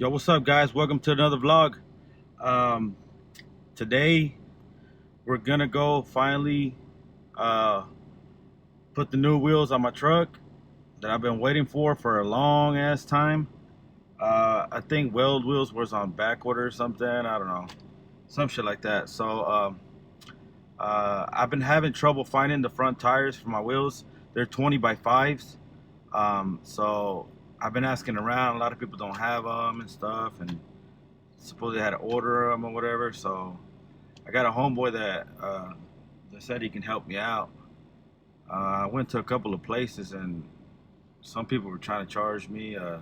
Yo, what's up, guys? Welcome to another vlog. Um, Today we're gonna go finally uh, put the new wheels on my truck that I've been waiting for a long ass time. I think Weld wheels was on back order or something. I don't know, some shit like that. I've been having trouble finding the front tires for my wheels. They're 20 by 5s. So I've been asking around. A lot of people don't have them and stuff, and supposedly had to order them or whatever. So I got a homeboy that said he can help me out. I went to a couple of places, and some people were trying to charge me a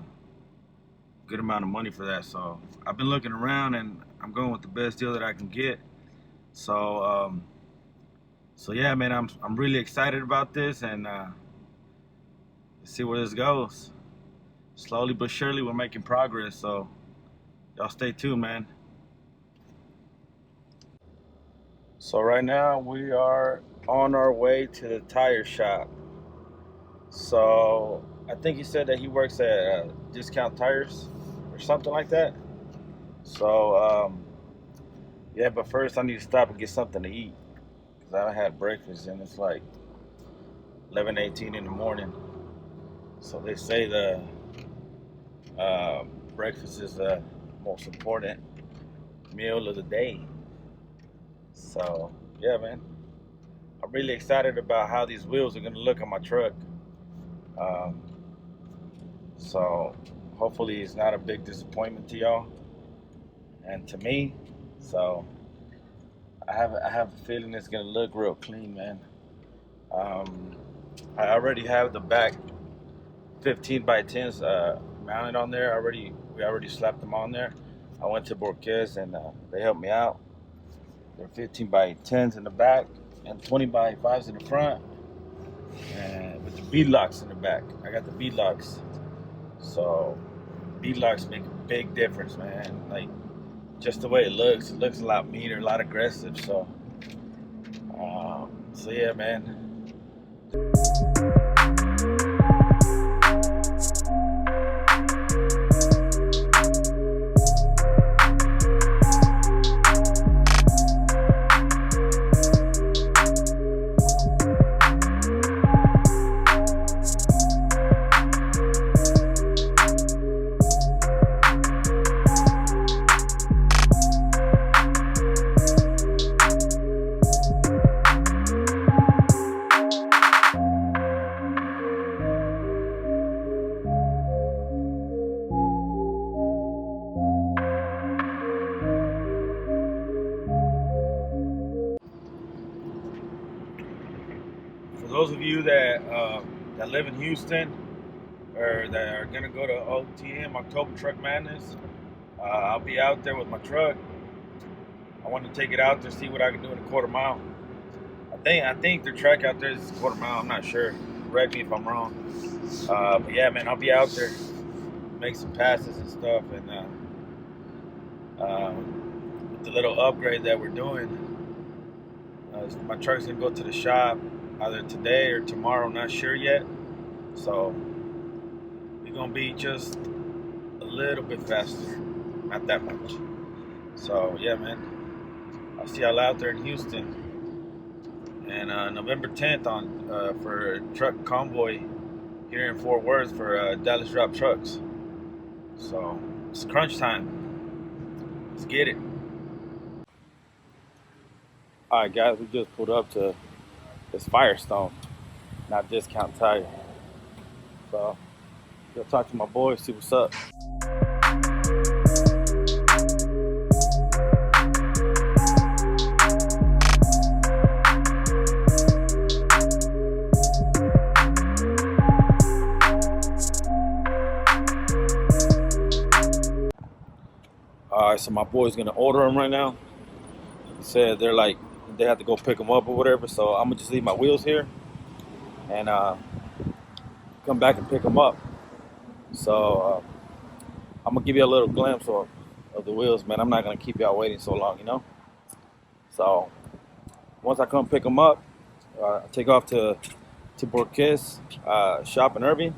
good amount of money for that. So I've been looking around, and I'm going with the best deal that I can get. So yeah, man, I'm really excited about this, and let's see where this goes. Slowly but surely, we're making progress. So y'all stay tuned, man. So right now we are on our way to the tire shop. So I think he said that he works at Discount Tires or something like that. So yeah, but first I need to stop and get something to eat because I haven't had breakfast and it's like 11:18 in the morning. So they say the breakfast is the most important meal of the day. So yeah, man, I'm really excited about how these wheels are gonna look on my truck. Um, so hopefully it's not a big disappointment to y'all and to me. So I have a feeling it's gonna look real clean, man. Um, I already have the back 15 by 10s mounted on there. We already slapped them on there. I went to Borges and they helped me out. They're 15 by 10s in the back and 20 by 5s in the front, and with the bead locks in the back. I got the bead locks. So bead locks make a big difference, man. Like, just the way it looks a lot meaner, a lot aggressive. So yeah, man. For those of you that live in Houston or that are gonna go to OTM, October Truck Madness, I'll be out there with my truck. I want to take it out there, see what I can do in a quarter mile. I think the track out there is a quarter mile. I'm not sure. Correct me if I'm wrong. But yeah, man, I'll be out there, make some passes and stuff, and with the little upgrade that we're doing, my truck's gonna go to the shop either today or tomorrow. Not sure yet. So we're gonna be just a little bit faster, not that much. So yeah, man, I'll see y'all out there in Houston. And November 10th for truck convoy here in Fort Worth for Dallas Drop Trucks. So it's crunch time. Let's get it. All right, guys, we just pulled up to this Firestone, not Discount Tire. So go talk to my boys, see what's up. All right, so my boy's gonna order them right now. He said they have to go pick them up or whatever. So I'm gonna just leave my wheels here and come back and pick them up. So I'm gonna give you a little glimpse of the wheels, man. I'm not gonna keep y'all waiting so long, you know. So once I come pick them up, I take off to Borges shop in Irving.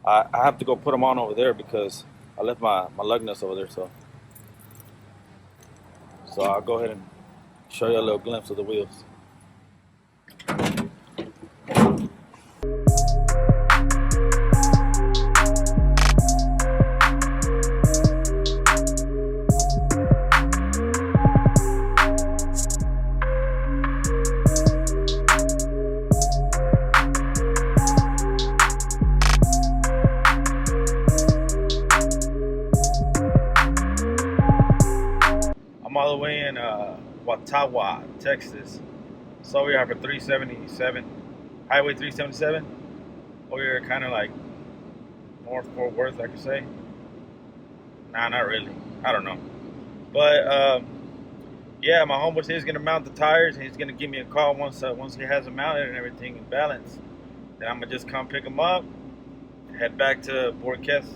I have to go put them on over there because I left my lug nuts over there, so I'll go ahead and show you a little glimpse of the wheels. I'm all the way in Watauga, Texas. So we have for 377, Highway 377. Over here, kind of like North Fort Worth, I could say. Nah, not really. I don't know. But yeah, my homeboy said he's gonna mount the tires, and he's gonna give me a call once he has them mounted and everything in balance. Then I'm gonna just come pick them up, head back to Borquez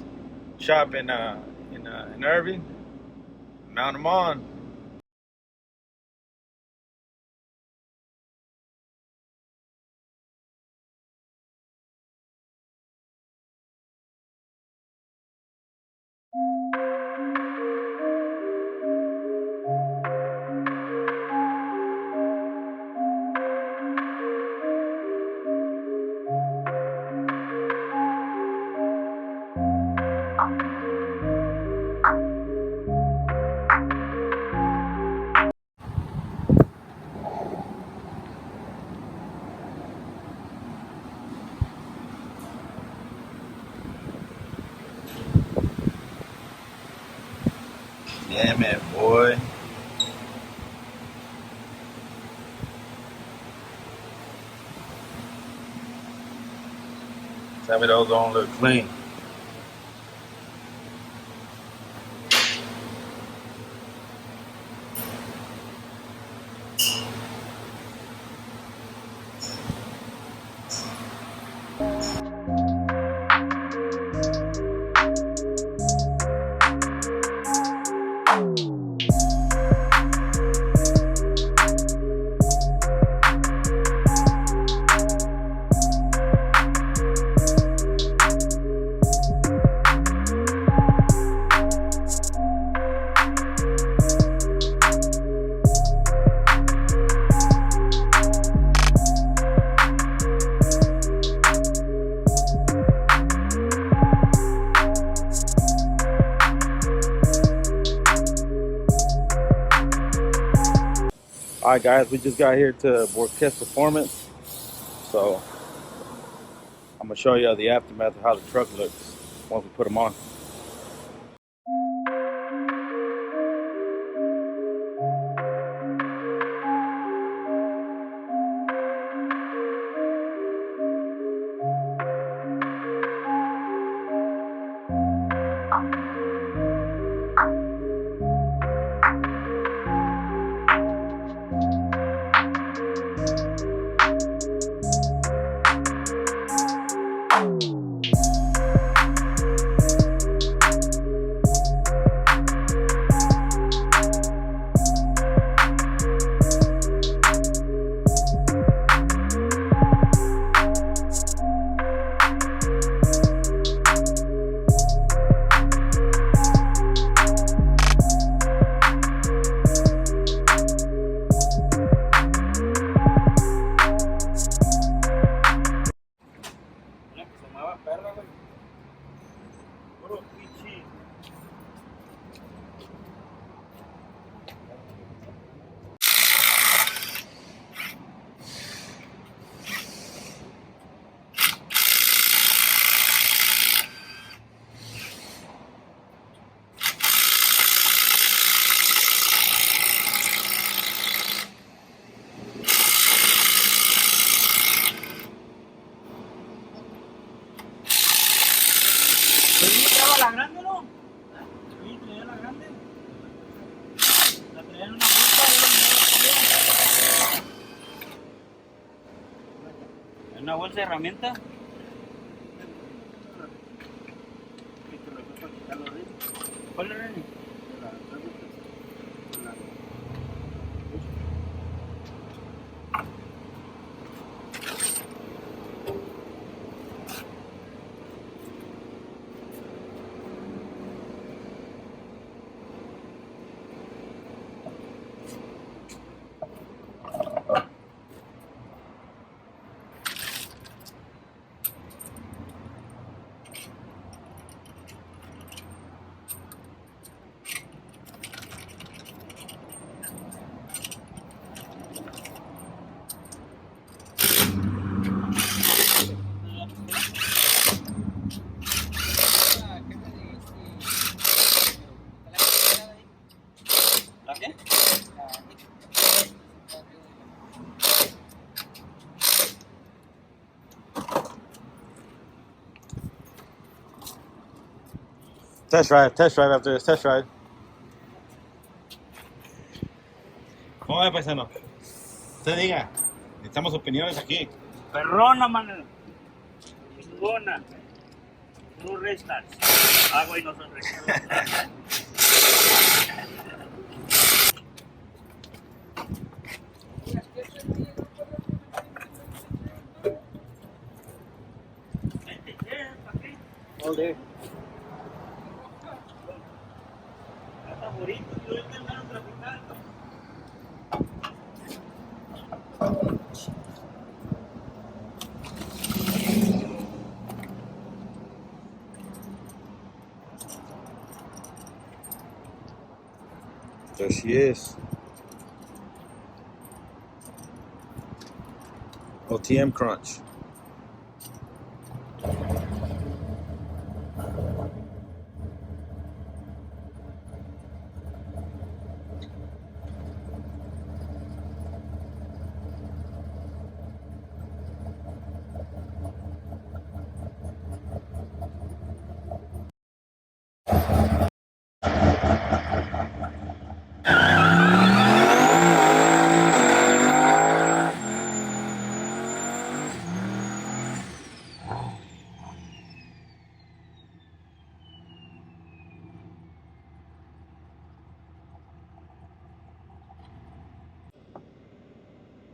shop in Irving, mount them on. Yeah, man, boy. Tell me those don't look clean. All right, guys, we just got here to Borquez Performance, so I'm gonna show you the aftermath of how the truck looks once we put them on. La grande, ¿no? Sí, traía la grande. La traía en una bolsa y ¿en una bolsa de herramientas? ¿Cuál es el Reni? Test drive after this, test drive. ¿Cómo ve, paisano? Usted diga. Necesitamos opiniones aquí. Perrona, man. Chingona. No restas. Ah, güey, no son restas. Joder. Está bonito, yo he intentado traficando. There she is. OTM crunch.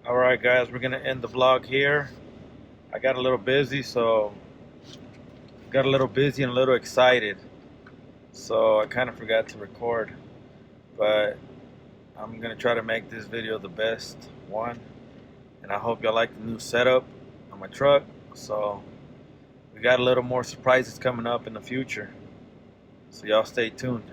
Alright guys, we're gonna end the vlog here. I got a little busy, and a little excited. So I kind of forgot to record. But I'm gonna try to make this video the best one. And I hope y'all like the new setup on my truck. So we got a little more surprises coming up in the future. So y'all stay tuned.